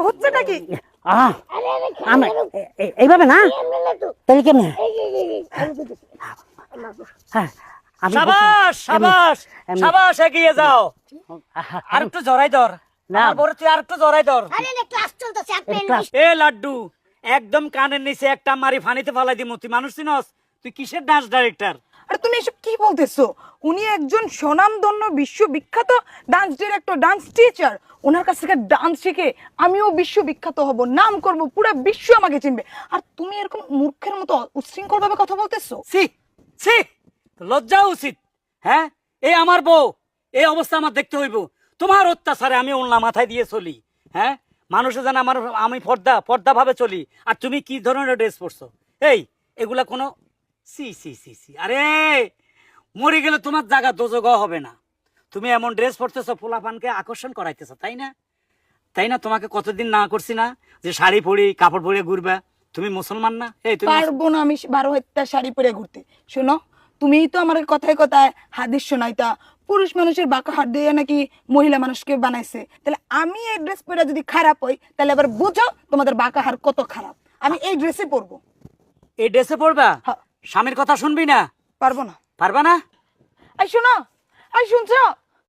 হচ্ছেটা কি? এইভাবে না, তাহলে কেমনে? সাবাস সাবাস সাবাস, এগিয়ে যাও। আর একটু জড়াই ধর, আমার বড় তুই আর একটু জড়াই ধর। এ লাড্ডু, একদম কানের নিচে একটা মারি ফানিতে ফালাই দিমু। তুই মানুষ চিনস? তুই কিসের ডান্স ডাইরেক্টর? আরে তুমি এসব কি বলতেছো? উনি একজন স্বনামধন্য বিশ্ববিখ্যাত ডান্স ডিরেক্টর, ডান্স টিচার। ওনার কাছ থেকে ডান্স শিখে আমিও বিশ্ববিখ্যাত হব, নাম করব, পুরো বিশ্ব আমাকে চিনবে। আর তুমি এরকম মূর্খের মতো উচ্ছৃঙ্খল ভাবে কথা বলতেছো। ছি ছি, লজ্জা উচিত। হ্যাঁ, এই আমার বউ, এই অবস্থা আমার দেখতে হইব? তোমার অত্যাচারে আমি ওনলা মাথায় দিয়ে চলি। হ্যাঁ, মানুষে জানে আমার, আমি পর্দা ভাবে চলি। আর তুমি কি ধরনের ড্রেস পরছো? এই এগুলা কোনো সি সি সি সি, আরে মরে গেলে তোমার জায়গা দোজগ হবে না। তুমি এমন ড্রেস পরতেছো, পোলাপানকে আকর্ষণ করাইতেছো, তাই না? তাই না? তোমাকে কতদিন না করছি না যে শাড়ি পরি, কাপড় পরে ঘুরবা? তুমি মুসলমান না? এই তুমি পারবো না আমি 12 শাড়ি পরে ঘুরতে। শোনো, তুমিই তো আমার কথায় কথায় হাদিস শোনাইতা, পুরুষ মানুষের বাঁকা হাত দিয়ে নাকি মহিলা মানুষকে বানাইছে। তাহলে আমি এই ড্রেস পরে যদি খারাপ হই, তাহলে আবার বুঝো তোমাদের বাঁকা হাত কত খারাপ। আমি এই ড্রেসে পরবো। এই ড্রেসে পরবা? হ্যাঁ। স্বামীর কথা শুনবি না? পারবো না। পারবা না? আই শোনো, আই শুনছো?